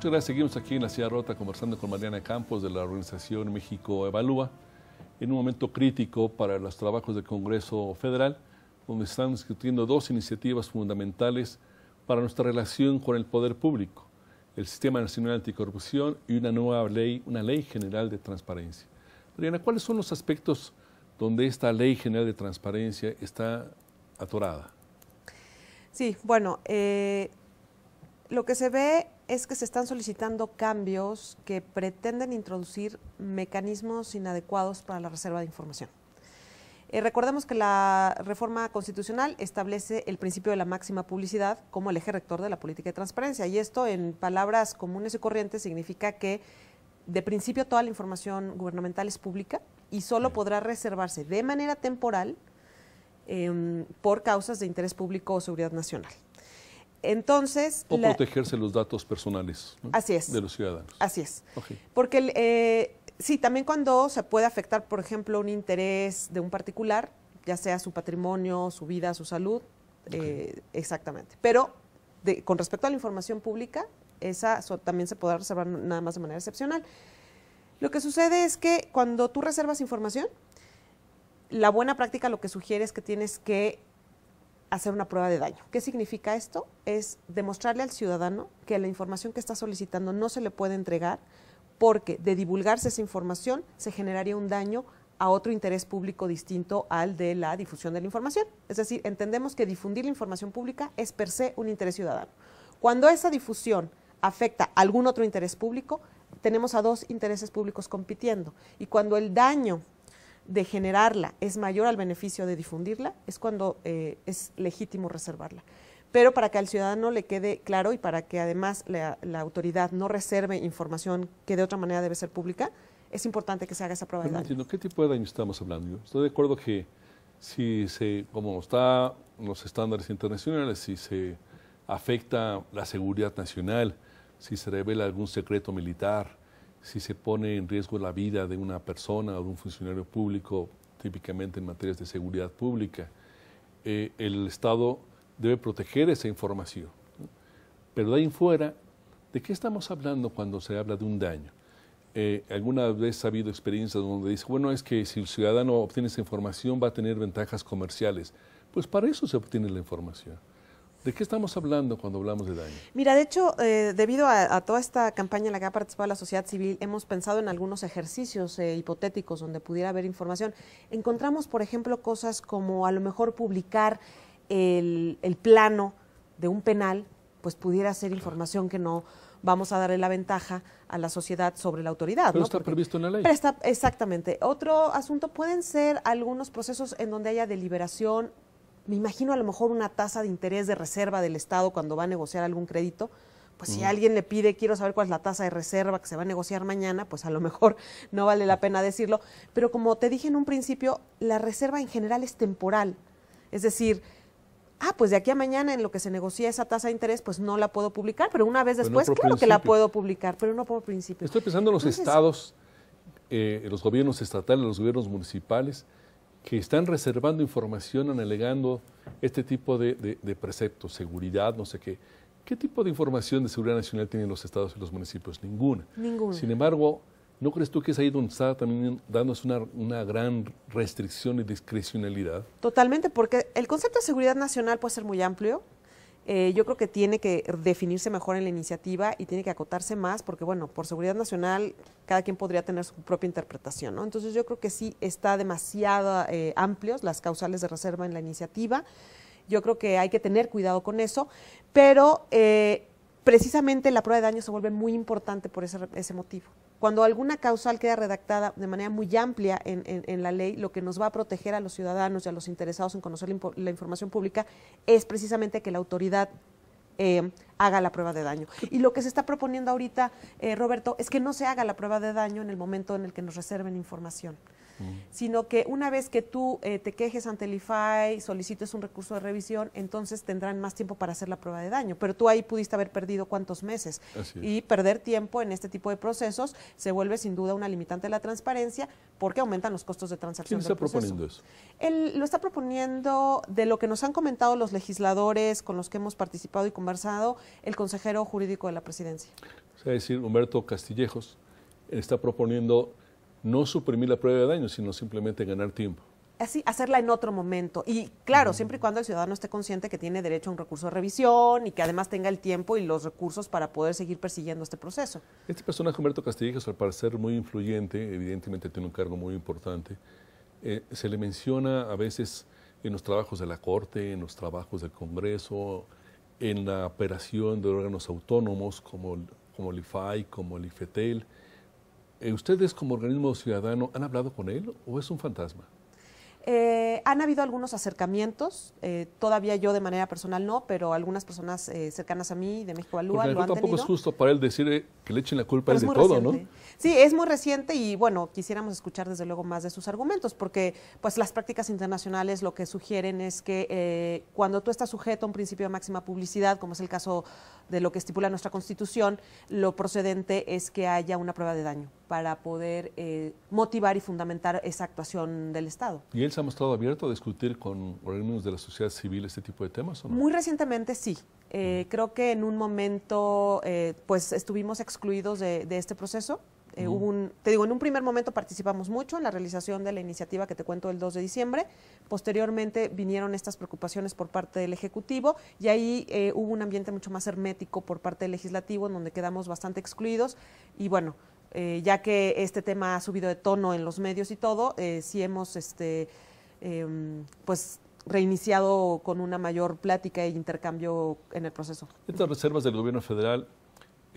Muchas gracias. Seguimos aquí en La Silla Rota conversando con Mariana Campos de la organización México Evalúa en un momento crítico para los trabajos del Congreso Federal, donde están discutiendo dos iniciativas fundamentales para nuestra relación con el poder público: el Sistema Nacional Anticorrupción y una nueva ley, una ley general de transparencia. Mariana, ¿cuáles son los aspectos donde esta ley general de transparencia está atorada? Sí, bueno, lo que se ve es que se están solicitando cambios que pretenden introducir mecanismos inadecuados para la reserva de información. Recordemos que la reforma constitucional establece el principio de la máxima publicidad como el eje rector de la política de transparencia, y esto, en palabras comunes y corrientes, significa que de principio toda la información gubernamental es pública y solo podrá reservarse de manera temporal por causas de interés público o seguridad nacional. Entonces, o protegerse los datos personales, ¿no?, así es, de los ciudadanos. Así es. Okay. Porque sí, también cuando se puede afectar, por ejemplo, un interés de un particular, ya sea su patrimonio, su vida, su salud, exactamente. Pero con respecto a la información pública, esa también se podrá reservar nada más de manera excepcional. Lo que sucede es que cuando tú reservas información, la buena práctica lo que sugiere es que tienes que hacer una prueba de daño. ¿Qué significa esto? Es demostrarle al ciudadano que la información que está solicitando no se le puede entregar, porque de divulgarse esa información se generaría un daño a otro interés público distinto al de la difusión de la información. Es decir, entendemos que difundir la información pública es per se un interés ciudadano. Cuando esa difusión afecta a algún otro interés público, tenemos a dos intereses públicos compitiendo, y cuando el daño de generarla es mayor al beneficio de difundirla, es cuando es legítimo reservarla. Pero para que al ciudadano le quede claro y para que además la autoridad no reserve información que de otra manera debe ser pública, es importante que se haga esa prueba de daño. Entiendo, ¿qué tipo de daño estamos hablando? Yo estoy de acuerdo que si como están los estándares internacionales, si se afecta la seguridad nacional, si se revela algún secreto militar, si se pone en riesgo la vida de una persona o de un funcionario público, típicamente en materias de seguridad pública, el Estado debe proteger esa información, ¿no? Pero de ahí en fuera, ¿de qué estamos hablando cuando se habla de un daño? Alguna vez ha habido experiencias donde dice, bueno, es que si el ciudadano obtiene esa información va a tener ventajas comerciales. Pues para eso se obtiene la información. ¿De qué estamos hablando cuando hablamos de daño? Mira, de hecho, debido a toda esta campaña en la que ha participado la sociedad civil, hemos pensado en algunos ejercicios hipotéticos donde pudiera haber información. Encontramos, por ejemplo, cosas como a lo mejor publicar el plano de un penal, pues pudiera ser información que no vamos a darle la ventaja a la sociedad sobre la autoridad. Pero ¿no? está previsto en la ley. Exactamente. Otro asunto pueden ser algunos procesos en donde haya deliberación. Me imagino a lo mejor una tasa de interés de reserva del Estado cuando va a negociar algún crédito. Pues si alguien le pide, quiero saber cuál es la tasa de reserva que se va a negociar mañana, pues a lo mejor no vale la pena decirlo. Pero como te dije en un principio, la reserva en general es temporal. Es decir, pues de aquí a mañana en lo que se negocia esa tasa de interés, pues no la puedo publicar, pero una vez después, no claro que la puedo publicar, pero no por principio. Estoy pensando en los estados, los gobiernos estatales, los gobiernos municipales, que están reservando información, alegando este tipo de preceptos, seguridad, no sé qué. ¿Qué tipo de información de seguridad nacional tienen los estados y los municipios? Ninguna. Ninguna. Sin embargo, ¿no crees tú que es ahí donde está también dándose una gran restricción y discrecionalidad? Totalmente, porque el concepto de seguridad nacional puede ser muy amplio. Yo creo que tiene que definirse mejor en la iniciativa y tiene que acotarse más, porque bueno, por seguridad nacional cada quien podría tener su propia interpretación, ¿no? Entonces yo creo que sí está demasiado amplios las causales de reserva en la iniciativa. Yo creo que hay que tener cuidado con eso, pero precisamente la prueba de daño se vuelve muy importante por ese motivo. Cuando alguna causal queda redactada de manera muy amplia en la ley, lo que nos va a proteger a los ciudadanos y a los interesados en conocer la información pública es precisamente que la autoridad haga la prueba de daño. Y lo que se está proponiendo ahorita, Roberto, es que no se haga la prueba de daño en el momento en el que nos reserven información. sino que una vez que tú te quejes ante el IFAI, solicites un recurso de revisión, entonces tendrán más tiempo para hacer la prueba de daño. Pero tú ahí pudiste haber perdido cuántos meses. Y perder tiempo en este tipo de procesos se vuelve sin duda una limitante de la transparencia porque aumentan los costos de transacción. ¿Quién está proponiendo eso? Lo está proponiendo, de lo que nos han comentado los legisladores con los que hemos participado y conversado, el consejero jurídico de la presidencia. O sea, es decir, Humberto Castillejos está proponiendo no suprimir la prueba de daño, sino simplemente ganar tiempo. Así, hacerla en otro momento. Y claro, siempre y cuando el ciudadano esté consciente que tiene derecho a un recurso de revisión y que además tenga el tiempo y los recursos para poder seguir persiguiendo este proceso. Este personaje, Humberto Castillejos, al parecer muy influyente, evidentemente tiene un cargo muy importante. Se le menciona a veces en los trabajos de la Corte, en los trabajos del Congreso, en la operación de órganos autónomos como el IFAI, como el IFETEL. ¿Ustedes como organismo ciudadano han hablado con él o es un fantasma? Han habido algunos acercamientos, todavía yo de manera personal no, pero algunas personas cercanas a mí de México Evalúa lo han tenido. Tampoco es justo para él decir que le echen la culpa a él de todo, ¿no? Sí, es muy reciente y bueno, quisiéramos escuchar desde luego más de sus argumentos, porque pues las prácticas internacionales lo que sugieren es que cuando tú estás sujeto a un principio de máxima publicidad, como es el caso de lo que estipula nuestra Constitución, lo procedente es que haya una prueba de daño para poder motivar y fundamentar esa actuación del Estado. ¿Y él se ha mostrado abierto a discutir con organismos de la sociedad civil este tipo de temas o no? Muy recientemente sí. Creo que en un momento pues estuvimos excluidos de este proceso. Te digo, en un primer momento participamos mucho en la realización de la iniciativa que te cuento el 2 de diciembre. Posteriormente vinieron estas preocupaciones por parte del Ejecutivo y ahí hubo un ambiente mucho más hermético por parte del Legislativo en donde quedamos bastante excluidos y bueno, ya que este tema ha subido de tono en los medios y todo, sí hemos pues reiniciado con una mayor plática e intercambio en el proceso. Estas reservas del gobierno federal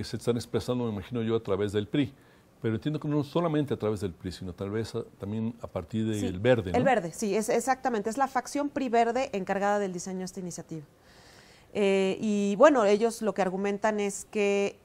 se están expresando, me imagino yo, a través del PRI. Pero entiendo que no solamente a través del PRI, sino tal vez también a partir del Verde, ¿no? El Verde, sí, exactamente. Es la facción PRI Verde encargada del diseño de esta iniciativa. Y bueno, ellos lo que argumentan es que,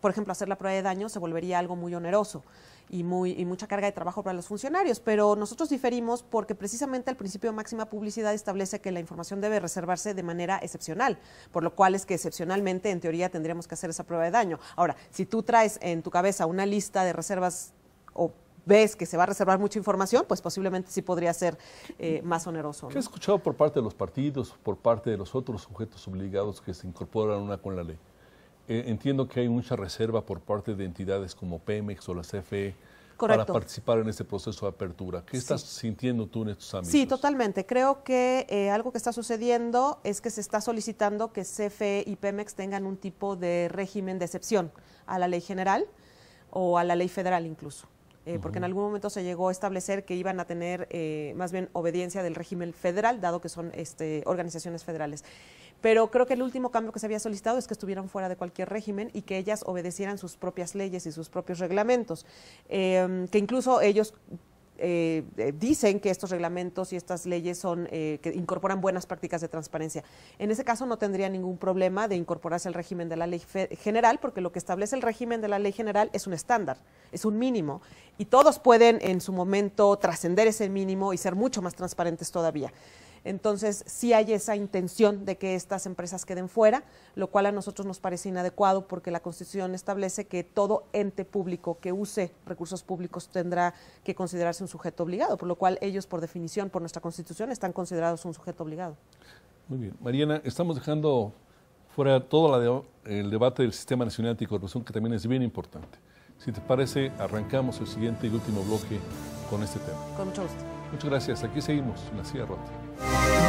por ejemplo, hacer la prueba de daño se volvería algo muy oneroso y mucha carga de trabajo para los funcionarios, pero nosotros diferimos porque precisamente el principio de máxima publicidad establece que la información debe reservarse de manera excepcional, por lo cual es que excepcionalmente en teoría tendríamos que hacer esa prueba de daño. Ahora, si tú traes en tu cabeza una lista de reservas o ves que se va a reservar mucha información, pues posiblemente sí podría ser más oneroso, ¿no? ¿Qué has escuchado por parte de los partidos, por parte de los otros sujetos obligados que se incorporan una con la ley? Entiendo que hay mucha reserva por parte de entidades como Pemex o la CFE. Correcto. Para participar en este proceso de apertura. ¿Qué estás sintiendo tú en estos ámbitos? Sí, totalmente. Creo que algo que está sucediendo es que se está solicitando que CFE y Pemex tengan un tipo de régimen de excepción a la ley general o a la ley federal incluso. Porque en algún momento se llegó a establecer que iban a tener más bien obediencia del régimen federal, dado que son organizaciones federales. Pero creo que el último cambio que se había solicitado es que estuvieran fuera de cualquier régimen y que ellas obedecieran sus propias leyes y sus propios reglamentos, que incluso ellos dicen que estos reglamentos y estas leyes son que incorporan buenas prácticas de transparencia. En ese caso no tendría ningún problema de incorporarse al régimen de la ley general, porque lo que establece el régimen de la ley general es un estándar, es un mínimo, y todos pueden en su momento trascender ese mínimo y ser mucho más transparentes todavía. Entonces, sí hay esa intención de que estas empresas queden fuera, lo cual a nosotros nos parece inadecuado porque la Constitución establece que todo ente público que use recursos públicos tendrá que considerarse un sujeto obligado, por lo cual ellos, por definición, por nuestra Constitución, están considerados un sujeto obligado. Muy bien. Mariana, estamos dejando fuera todo el debate del Sistema Nacional Anticorrupción, que también es bien importante. Si te parece, arrancamos el siguiente y último bloque con este tema. Con mucho gusto. Muchas gracias. Aquí seguimos en La Silla Rota.